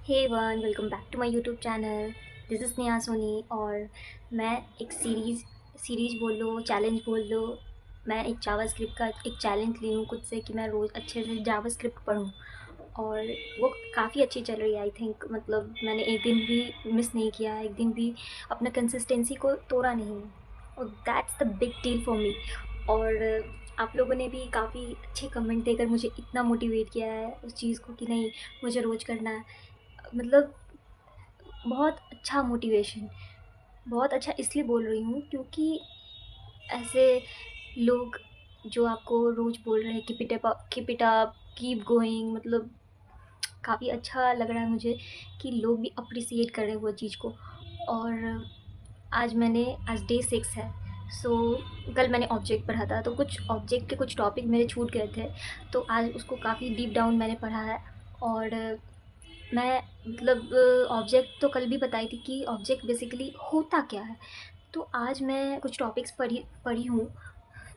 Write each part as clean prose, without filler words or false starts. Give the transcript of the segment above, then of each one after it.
Hey one, welcome back to my YouTube channel. This is Neha Soni और मैं एक series बोल लो, चैलेंज बोल लो। मैं एक जावास्क्रिप्ट का एक चैलेंज ली हूँ खुद से कि मैं रोज़ अच्छे से जावास्क्रिप्ट पढूँ और वो काफ़ी अच्छी चल रही है। आई थिंक मतलब मैंने एक दिन भी मिस नहीं किया, एक दिन भी अपना कंसिस्टेंसी को तोड़ा नहीं और that's the big deal for me. और आप लोगों ने भी काफ़ी अच्छे कमेंट देकर मुझे इतना मोटिवेट किया है उस चीज़ को कि नहीं, मुझे रोज़ करना है। मतलब बहुत अच्छा मोटिवेशन, बहुत अच्छा इसलिए बोल रही हूँ क्योंकि ऐसे लोग जो आपको रोज़ बोल रहे हैं keep it up, keep going, मतलब काफ़ी अच्छा लग रहा है मुझे कि लोग भी अप्रिशिएट कर रहे हैं वो चीज़ को। और आज डे 6 है। सो कल मैंने ऑब्जेक्ट पढ़ा था, तो कुछ ऑब्जेक्ट के कुछ टॉपिक मेरे छूट गए थे, तो आज उसको काफ़ी डीप डाउन मैंने पढ़ा है। और मैं मतलब ऑब्जेक्ट तो कल भी बताई थी कि ऑब्जेक्ट बेसिकली होता क्या है। तो आज मैं कुछ टॉपिक्स पढ़ी पढ़ी हूँ,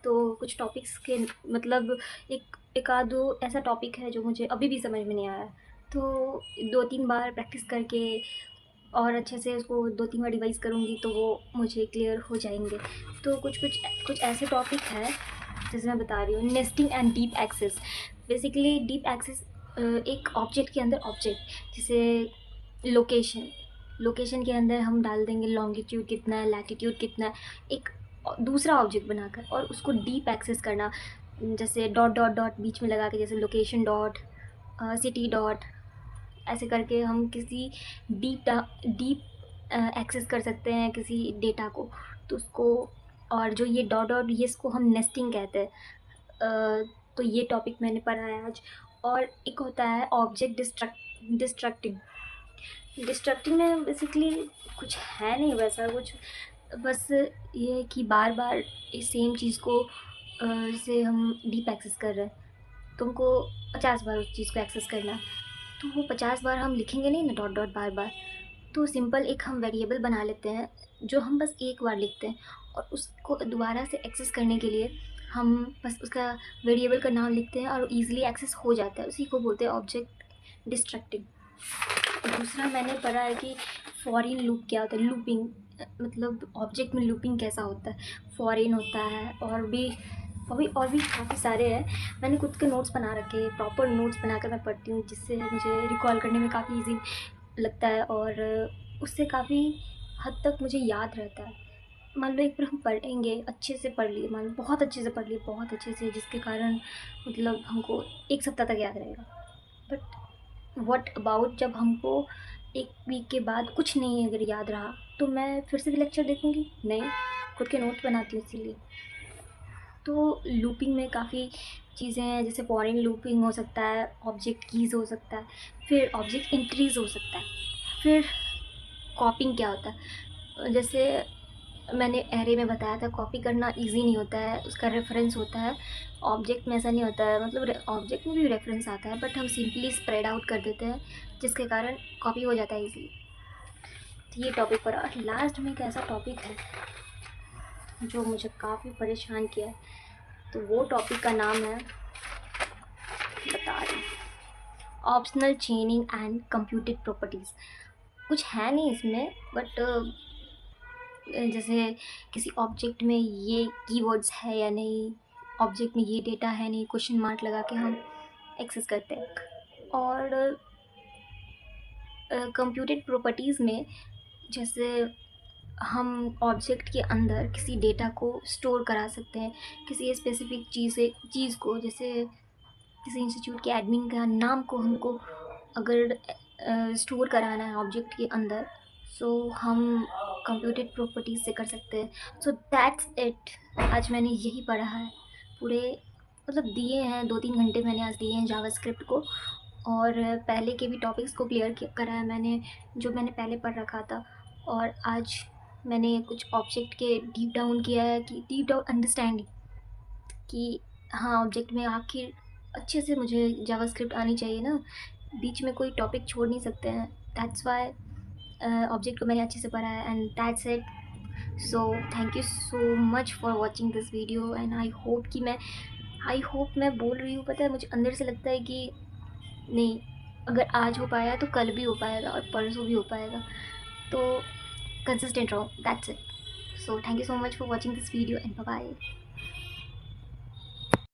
तो कुछ टॉपिक्स के मतलब एक आध दो ऐसा टॉपिक है जो मुझे अभी भी समझ में नहीं आया है। तो 2-3 बार प्रैक्टिस करके और अच्छे से उसको 2-3 बार रिवाइज़ करूँगी तो वो मुझे क्लियर हो जाएँगे। तो कुछ ऐसे टॉपिक हैं जैसे मैं बता रही हूँ, nesting and deep access. Basically deep access एक ऑब्जेक्ट के अंदर ऑब्जेक्ट, जैसे लोकेशन के अंदर हम डाल देंगे लॉन्गिट्यूड कितना है, लैटिट्यूड कितना है, एक दूसरा ऑब्जेक्ट बनाकर और उसको डीप एक्सेस करना। जैसे डॉट डॉट डॉट बीच में लगा के, जैसे लोकेशन डॉट सिटी डॉट, ऐसे करके हम किसी डीप एक्सेस कर सकते हैं किसी डेटा को। तो उसको, और जो ये डॉट डॉट ये इसको हम नेस्टिंग कहते हैं। तो ये टॉपिक मैंने पढ़ा है आज। और एक होता है ऑब्जेक्ट डिस्ट्रक्टिंग। डिस्ट्रक्टिंग में बेसिकली कुछ है नहीं वैसा कुछ, बस ये है कि बार बार सेम चीज़ को जैसे हम डीप एक्सेस कर रहे हैं, तुमको 50 बार उस चीज़ को एक्सेस करना है, तो वो 50 बार हम लिखेंगे नहीं ना डॉट डॉट बार बार। तो सिंपल एक हम वेरिएबल बना लेते हैं जो हम बस एक बार लिखते हैं, और उसको दोबारा से एक्सेस करने के लिए हम बस उसका वेरिएबल का नाम लिखते हैं और ईज़िली एक्सेस हो जाता है। उसी को बोलते हैं ऑब्जेक्ट डिस्ट्रक्टिंग। दूसरा मैंने पढ़ा है कि फॉरेन लूप क्या होता है, लूपिंग, मतलब ऑब्जेक्ट में लूपिंग कैसा होता है, फॉरेन होता है, और भी काफ़ी सारे हैं। मैंने खुद के नोट्स बना रखे हैं, प्रॉपर नोट्स बनाकर मैं पढ़ती हूँ, जिससे मुझे रिकॉल करने में काफ़ी ईजी लगता है और उससे काफ़ी हद तक मुझे याद रहता है। मान लो एक बार हम पढ़ेंगे, अच्छे से पढ़ लिए, मान लो बहुत अच्छे से पढ़ लिए, बहुत अच्छे से, जिसके कारण मतलब हमको 1 सप्ताह तक याद रहेगा। बट व्हाट अबाउट जब हमको 1 वीक के बाद कुछ नहीं अगर याद रहा, तो मैं फिर से भी लेक्चर देखूँगी नहीं, खुद के नोट बनाती हूँ इसीलिए। तो लूपिंग में काफ़ी चीज़ें हैं, जैसे फॉरेन लूपिंग हो सकता है, ऑब्जेक्ट कीज़ हो सकता है, फिर ऑब्जेक्ट इंक्रीज़ हो सकता है, फिर कॉपिंग क्या होता है। जैसे मैंने एरे में बताया था, कॉपी करना इजी नहीं होता है, उसका रेफरेंस होता है। ऑब्जेक्ट में ऐसा नहीं होता है, मतलब ऑब्जेक्ट में भी रेफरेंस आता है, बट हम सिंपली स्प्रेड आउट कर देते हैं, जिसके कारण कॉपी हो जाता है इजीली। तो ये टॉपिक पर, और लास्ट में एक ऐसा टॉपिक है जो मुझे काफ़ी परेशान किया है, तो वो टॉपिक का नाम है, बता रही हूँ, ऑप्शनल चेनिंग एंड कंप्यूटेड प्रॉपर्टीज़। कुछ है नहीं इसमें, बट जैसे किसी ऑब्जेक्ट में ये कीवर्ड्स है या नहीं, ऑब्जेक्ट में ये डेटा है नहीं, क्वेश्चन मार्क लगा के हम एक्सेस करते हैं। और कंप्यूटेड प्रॉपर्टीज़ में जैसे हम ऑब्जेक्ट के अंदर किसी डेटा को स्टोर करा सकते हैं, किसी स्पेसिफिक चीज़ को, जैसे किसी इंस्टीट्यूट के एडमिन का नाम को हमको अगर स्टोर कराना है ऑब्जेक्ट के अंदर, सो हम कंप्यूटेड प्रॉपर्टीज़ से कर सकते हैं। So that's it. आज मैंने यही पढ़ा है पूरे, मतलब दिए हैं 2-3 घंटे मैंने आज दिए हैं जावास्क्रिप्ट को। और पहले के भी टॉपिक्स को क्लियर करा है मैंने, जो मैंने पहले पढ़ रखा था। और आज मैंने कुछ ऑब्जेक्ट के डीप डाउन किया है, कि डीप डाउन अंडरस्टैंडिंग कि हाँ, ऑब्जेक्ट में आखिर अच्छे से मुझे जावास्क्रिप्ट आनी चाहिए ना, बीच में कोई टॉपिक छोड़ नहीं सकते हैं। दैट्स वाई ऑब्जेक्ट को मैंने अच्छे से पढ़ा है, and that's it. So thank you so much for watching this video, and I hope मैं बोल रही हूँ, पता है मुझे अंदर से लगता है कि नहीं, अगर आज हो पाया तो कल भी हो पाएगा और परसों भी हो पाएगा। तो कंसिस्टेंट रहो, that's it. So thank you so much for watching this video and bye bye.